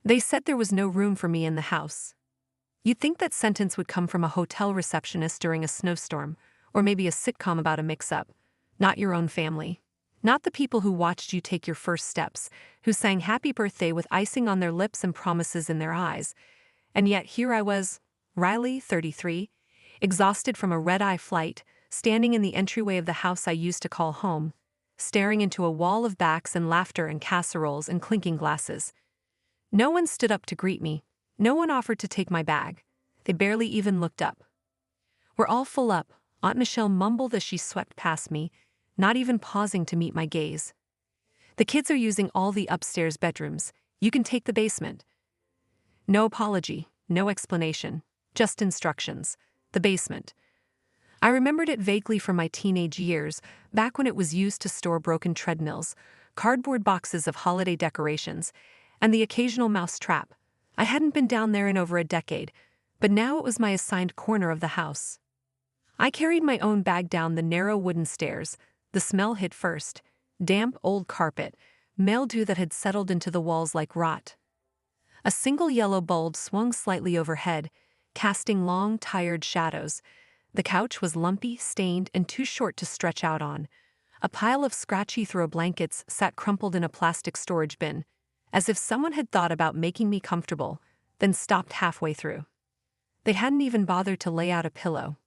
They said there was no room for me in the house. You'd think that sentence would come from a hotel receptionist during a snowstorm, or maybe a sitcom about a mix-up. Not your own family. Not the people who watched you take your first steps, who sang happy birthday with icing on their lips and promises in their eyes. And yet here I was, Riley, 33, exhausted from a red-eye flight, standing in the entryway of the house I used to call home, staring into a wall of backs and laughter and casseroles and clinking glasses. No one stood up to greet me. No one offered to take my bag. They barely even looked up. "We're all full up," Aunt Michelle mumbled as she swept past me, not even pausing to meet my gaze. "The kids are using all the upstairs bedrooms. You can take the basement." No apology, no explanation, just instructions. The basement. I remembered it vaguely from my teenage years, back when it was used to store broken treadmills, cardboard boxes of holiday decorations, and the occasional mouse trap. I hadn't been down there in over a decade, but now it was my assigned corner of the house. I carried my own bag down the narrow wooden stairs. The smell hit first. Damp, old carpet, mildew that had settled into the walls like rot. A single yellow bulb swung slightly overhead, casting long, tired shadows. The couch was lumpy, stained, and too short to stretch out on. A pile of scratchy throw blankets sat crumpled in a plastic storage bin, as if someone had thought about making me comfortable, then stopped halfway through. They hadn't even bothered to lay out a pillow.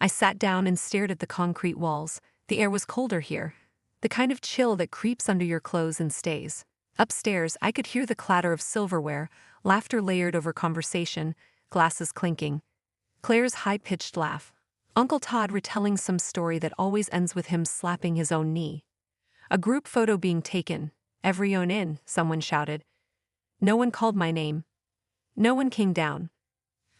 I sat down and stared at the concrete walls. The air was colder here, the kind of chill that creeps under your clothes and stays. Upstairs, I could hear the clatter of silverware, laughter layered over conversation, glasses clinking. Claire's high-pitched laugh. Uncle Todd retelling some story that always ends with him slapping his own knee. A group photo being taken. "Everyone in," someone shouted. No one called my name. No one came down.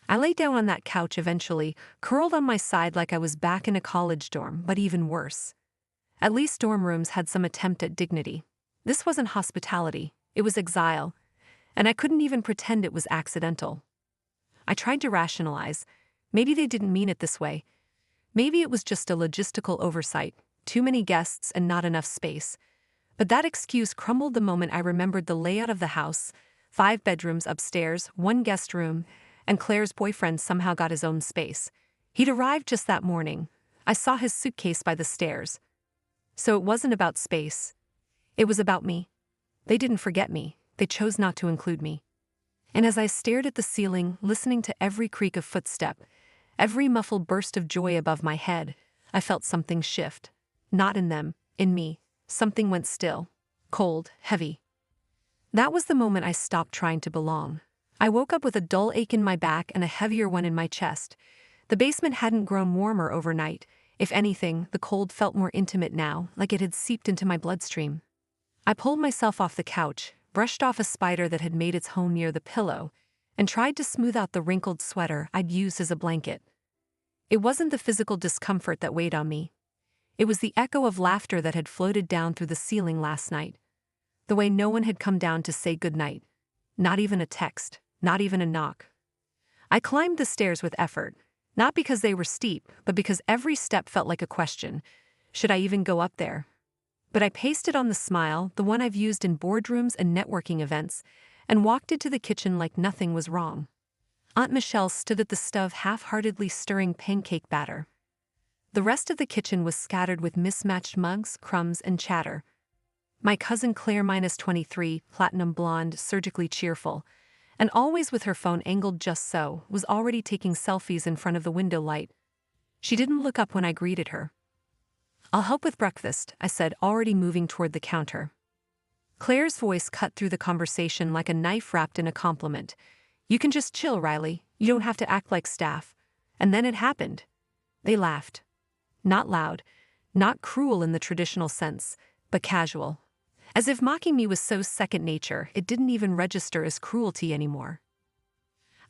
I lay down on that couch eventually, curled on my side like I was back in a college dorm, but even worse. At least dorm rooms had some attempt at dignity. This wasn't hospitality, it was exile, and I couldn't even pretend it was accidental. I tried to rationalize. Maybe they didn't mean it this way. Maybe it was just a logistical oversight, too many guests and not enough space. But that excuse crumbled the moment I remembered the layout of the house: 5 bedrooms upstairs, 1 guest room, and Claire's boyfriend somehow got his own space. He'd arrived just that morning. I saw his suitcase by the stairs. So it wasn't about space. It was about me. They didn't forget me. They chose not to include me. And as I stared at the ceiling, listening to every creak of footstep, every muffled burst of joy above my head, I felt something shift. Not in them, in me. Something went still, cold, heavy. That was the moment I stopped trying to belong. I woke up with a dull ache in my back and a heavier one in my chest. The basement hadn't grown warmer overnight. If anything, the cold felt more intimate now, like it had seeped into my bloodstream. I pulled myself off the couch, brushed off a spider that had made its home near the pillow, and tried to smooth out the wrinkled sweater I'd used as a blanket. It wasn't the physical discomfort that weighed on me. It was the echo of laughter that had floated down through the ceiling last night. The way no one had come down to say goodnight. Not even a text, not even a knock. I climbed the stairs with effort, not because they were steep, but because every step felt like a question. Should I even go up there? But I pasted on the smile, the one I've used in boardrooms and networking events, and walked into the kitchen like nothing was wrong. Aunt Michelle stood at the stove half-heartedly stirring pancake batter. The rest of the kitchen was scattered with mismatched mugs, crumbs, and chatter. My cousin Claire, -23, platinum blonde, surgically cheerful, and always with her phone angled just so, was already taking selfies in front of the window light. She didn't look up when I greeted her. "I'll help with breakfast," I said, already moving toward the counter. Claire's voice cut through the conversation like a knife wrapped in a compliment. "You can just chill, Riley. You don't have to act like staff." And then it happened. They laughed. Not loud, not cruel in the traditional sense, but casual. As if mocking me was so second nature, it didn't even register as cruelty anymore.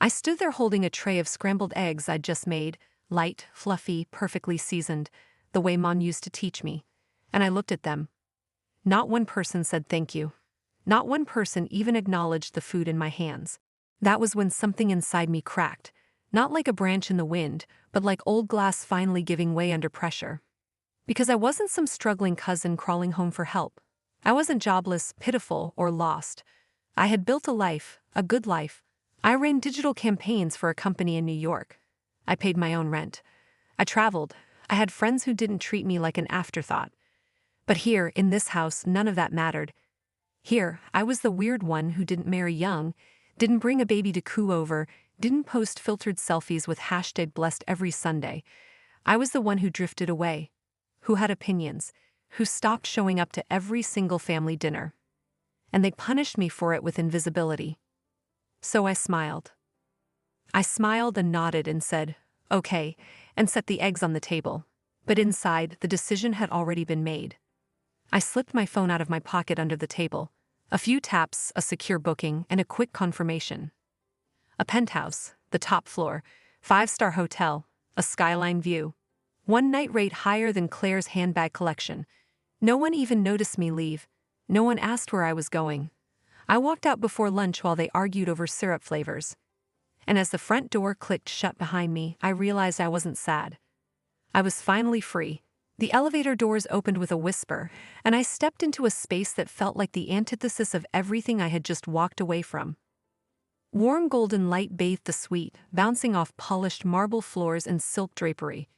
I stood there holding a tray of scrambled eggs I'd just made, light, fluffy, perfectly seasoned, the way Mom used to teach me, and I looked at them. Not one person said thank you. Not one person even acknowledged the food in my hands. That was when something inside me cracked, not like a branch in the wind, but like old glass finally giving way under pressure. Because I wasn't some struggling cousin crawling home for help. I wasn't jobless, pitiful, or lost. I had built a life, a good life. I ran digital campaigns for a company in New York. I paid my own rent. I traveled. I had friends who didn't treat me like an afterthought. But here, in this house, none of that mattered. Here, I was the weird one who didn't marry young, didn't bring a baby to coo over, didn't post filtered selfies with #blessed every Sunday. I was the one who drifted away, who had opinions, who stopped showing up to every single family dinner. And they punished me for it with invisibility. So I smiled. I smiled and nodded and said, "Okay," and set the eggs on the table. But inside, the decision had already been made. I slipped my phone out of my pocket under the table. A few taps, a secure booking, and a quick confirmation. A penthouse, the top floor, 5-star hotel, a skyline view. One night rate higher than Claire's handbag collection. No one even noticed me leave. No one asked where I was going. I walked out before lunch while they argued over syrup flavors. And as the front door clicked shut behind me, I realized I wasn't sad. I was finally free. The elevator doors opened with a whisper, and I stepped into a space that felt like the antithesis of everything I had just walked away from. Warm golden light bathed the suite, bouncing off polished marble floors and silk drapery.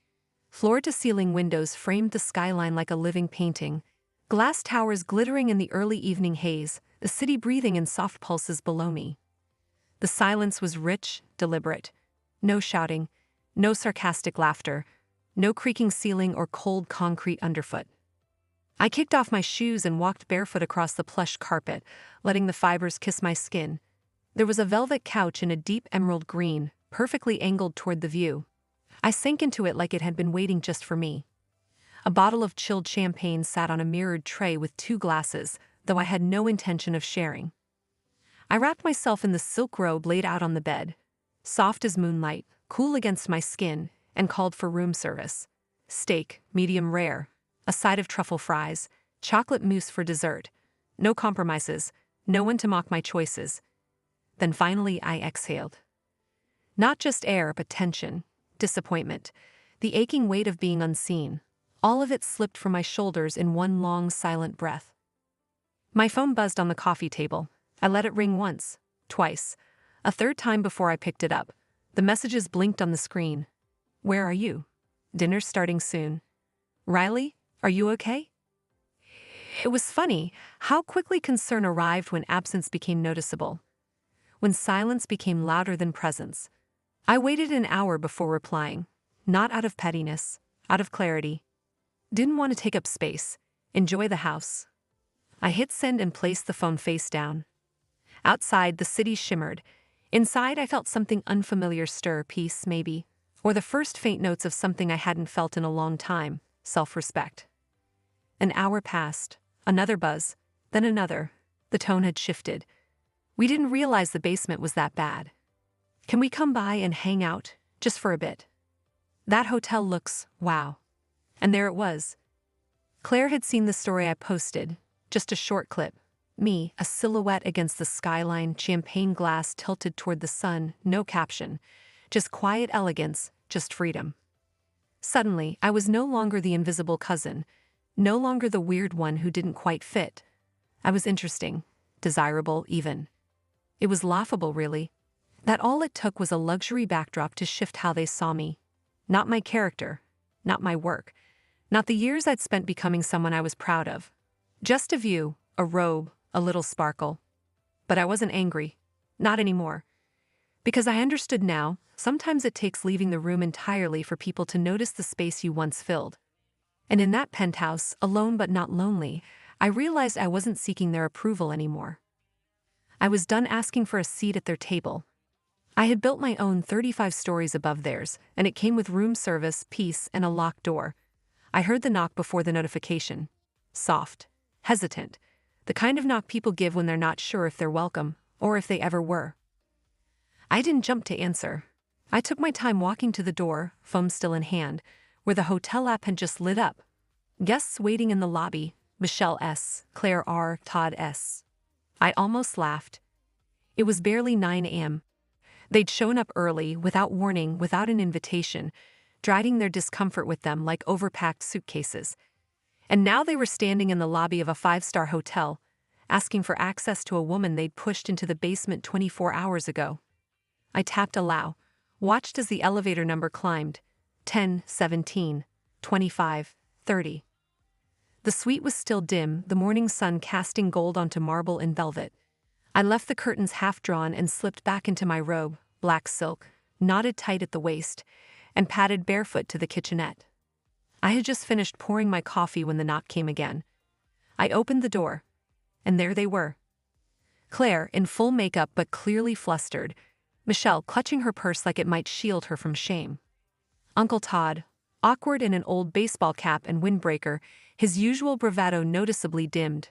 Floor-to-ceiling windows framed the skyline like a living painting. Glass towers glittering in the early evening haze, the city breathing in soft pulses below me. The silence was rich, deliberate. No shouting, no sarcastic laughter, no creaking ceiling or cold concrete underfoot. I kicked off my shoes and walked barefoot across the plush carpet, letting the fibers kiss my skin. There was a velvet couch in a deep emerald green, perfectly angled toward the view. I sank into it like it had been waiting just for me. A bottle of chilled champagne sat on a mirrored tray with 2 glasses, though I had no intention of sharing. I wrapped myself in the silk robe laid out on the bed, soft as moonlight, cool against my skin, and called for room service. Steak, medium rare, a side of truffle fries, chocolate mousse for dessert. No compromises, no one to mock my choices. Then finally I exhaled. Not just air, but tension, disappointment, the aching weight of being unseen. All of it slipped from my shoulders in one long, silent breath. My phone buzzed on the coffee table. I let it ring once, twice, a third time before I picked it up. The messages blinked on the screen. "Where are you? Dinner's starting soon. Riley, are you okay?" It was funny how quickly concern arrived when absence became noticeable. When silence became louder than presence. I waited an hour before replying, not out of pettiness, out of clarity. Didn't want to take up space, enjoy the house. I hit send and placed the phone face down. Outside, the city shimmered. Inside, I felt something unfamiliar stir, peace, maybe, or the first faint notes of something I hadn't felt in a long time, self-respect. An hour passed, another buzz, then another. The tone had shifted. "We didn't realize the basement was that bad. Can we come by and hang out, just for a bit? That hotel looks, wow." And there it was. Claire had seen the story I posted, just a short clip. Me, a silhouette against the skyline, champagne glass tilted toward the sun, no caption. Just quiet elegance, just freedom. Suddenly, I was no longer the invisible cousin, no longer the weird one who didn't quite fit. I was interesting, desirable even. It was laughable, really. That all it took was a luxury backdrop to shift how they saw me. Not my character, not my work, not the years I'd spent becoming someone I was proud of. Just a view, a robe, a little sparkle. But I wasn't angry. Not anymore. Because I understood now, sometimes it takes leaving the room entirely for people to notice the space you once filled. And in that penthouse, alone but not lonely, I realized I wasn't seeking their approval anymore. I was done asking for a seat at their table. I had built my own 35 stories above theirs, and it came with room service, peace, and a locked door. I heard the knock before the notification. Soft, hesitant, the kind of knock people give when they're not sure if they're welcome, or if they ever were. I didn't jump to answer. I took my time walking to the door, phone still in hand, where the hotel app had just lit up. Guests waiting in the lobby, Michelle S., Claire R., Todd S. I almost laughed. It was barely 9 a.m. They'd shown up early, without warning, without an invitation, dragging their discomfort with them like overpacked suitcases. And now they were standing in the lobby of a 5-star hotel, asking for access to a woman they'd pushed into the basement 24 hours ago. I tapped allow, watched as the elevator number climbed, 10, 17, 25, 30. The suite was still dim, the morning sun casting gold onto marble and velvet. I left the curtains half-drawn and slipped back into my robe, black silk, knotted tight at the waist, and padded barefoot to the kitchenette. I had just finished pouring my coffee when the knock came again. I opened the door, and there they were. Claire, in full makeup but clearly flustered, Michelle clutching her purse like it might shield her from shame. Uncle Todd, awkward in an old baseball cap and windbreaker, his usual bravado noticeably dimmed.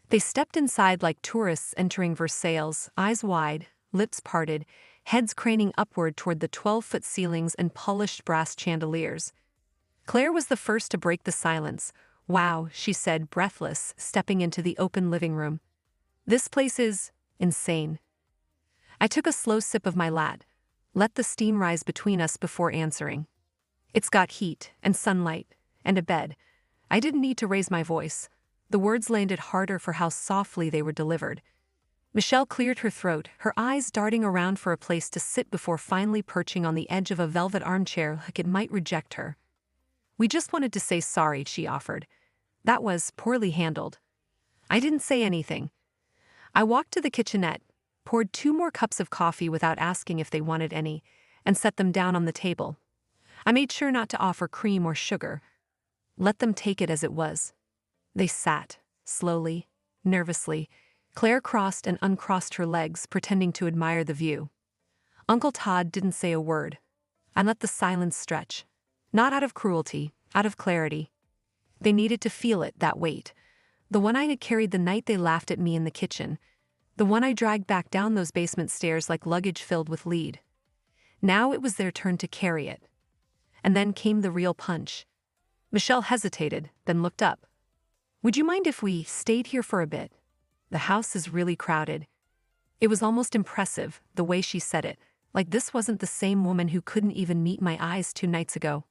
They stepped inside like tourists entering Versailles, eyes wide, lips parted, heads craning upward toward the 12-foot ceilings and polished brass chandeliers. Claire was the first to break the silence. "Wow," she said, breathless, stepping into the open living room. "This place is insane." I took a slow sip of my latte, let the steam rise between us before answering. "It's got heat, and sunlight, and a bed." I didn't need to raise my voice. The words landed harder for how softly they were delivered. Michelle cleared her throat, her eyes darting around for a place to sit before finally perching on the edge of a velvet armchair like it might reject her. "We just wanted to say sorry," she offered. "That was poorly handled." I didn't say anything. I walked to the kitchenette, poured 2 more cups of coffee without asking if they wanted any, and set them down on the table. I made sure not to offer cream or sugar. Let them take it as it was. They sat, slowly, nervously. Claire crossed and uncrossed her legs, pretending to admire the view. Uncle Todd didn't say a word. I let the silence stretch. Not out of cruelty, out of clarity. They needed to feel it, that weight. The one I had carried the night they laughed at me in the kitchen. The one I dragged back down those basement stairs like luggage filled with lead. Now it was their turn to carry it. And then came the real punch. Michelle hesitated, then looked up. "Would you mind if we stayed here for a bit? The house is really crowded." It was almost impressive, the way she said it, like this wasn't the same woman who couldn't even meet my eyes 2 nights ago.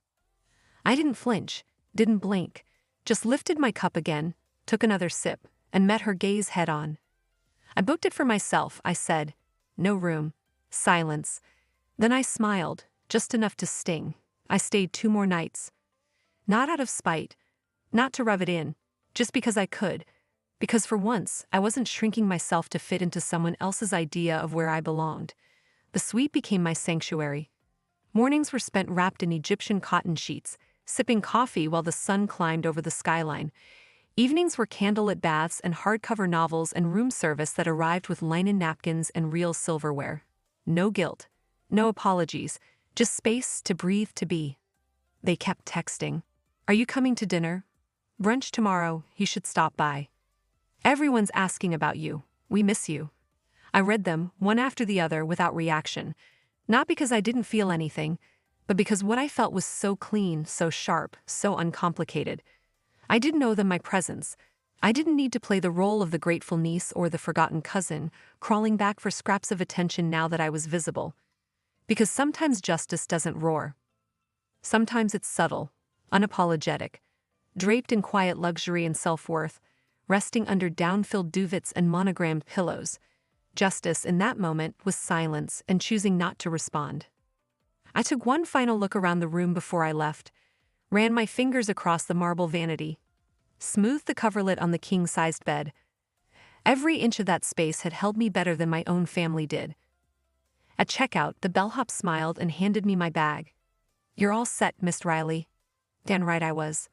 I didn't flinch, didn't blink, just lifted my cup again, took another sip, and met her gaze head-on. "I booked it for myself," I said. "No room." Silence. Then I smiled, just enough to sting. I stayed 2 more nights. Not out of spite, not to rub it in, just because I could, because for once I wasn't shrinking myself to fit into someone else's idea of where I belonged. The suite became my sanctuary. Mornings were spent wrapped in Egyptian cotton sheets, sipping coffee while the sun climbed over the skyline. Evenings were candlelit baths and hardcover novels and room service that arrived with linen napkins and real silverware. No guilt, no apologies, just space to breathe, to be. They kept texting. "Are you coming to dinner? Brunch tomorrow, you should stop by. Everyone's asking about you. We miss you." I read them, one after the other, without reaction. Not because I didn't feel anything, but because what I felt was so clean, so sharp, so uncomplicated. I didn't owe them my presence. I didn't need to play the role of the grateful niece or the forgotten cousin, crawling back for scraps of attention now that I was visible. Because sometimes justice doesn't roar. Sometimes it's subtle, unapologetic, draped in quiet luxury and self-worth, resting under down-filled duvets and monogrammed pillows. Justice in that moment was silence and choosing not to respond. I took one final look around the room before I left, ran my fingers across the marble vanity, smoothed the coverlet on the king-sized bed. Every inch of that space had held me better than my own family did. At checkout, the bellhop smiled and handed me my bag. "You're all set, Miss Riley." Dan right I was.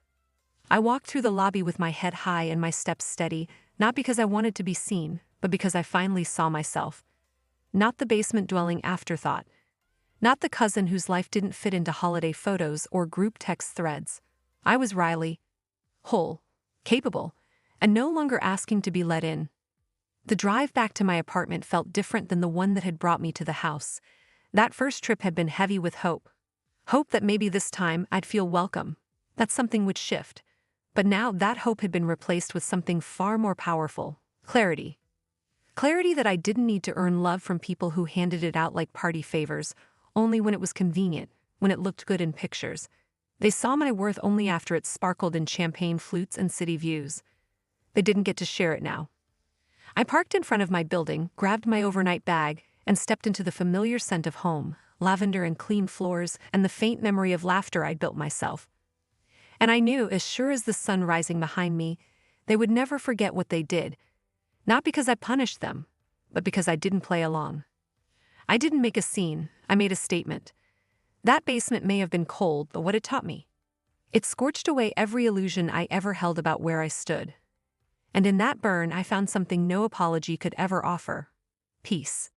I walked through the lobby with my head high and my steps steady, not because I wanted to be seen, but because I finally saw myself. Not the basement-dwelling afterthought. Not the cousin whose life didn't fit into holiday photos or group text threads. I was Riley. Whole, capable, and no longer asking to be let in. The drive back to my apartment felt different than the one that had brought me to the house. That first trip had been heavy with hope. Hope that maybe this time I'd feel welcome, that something would shift. But now that hope had been replaced with something far more powerful: clarity. Clarity that I didn't need to earn love from people who handed it out like party favors, only when it was convenient, when it looked good in pictures. They saw my worth only after it sparkled in champagne flutes and city views. They didn't get to share it now. I parked in front of my building, grabbed my overnight bag, and stepped into the familiar scent of home, lavender and clean floors, and the faint memory of laughter I'd built myself. And I knew, as sure as the sun rising behind me, they would never forget what they did. Not because I punished them, but because I didn't play along. I didn't make a scene, I made a statement. That basement may have been cold, but what it taught me. It scorched away every illusion I ever held about where I stood. And in that burn I found something no apology could ever offer: peace.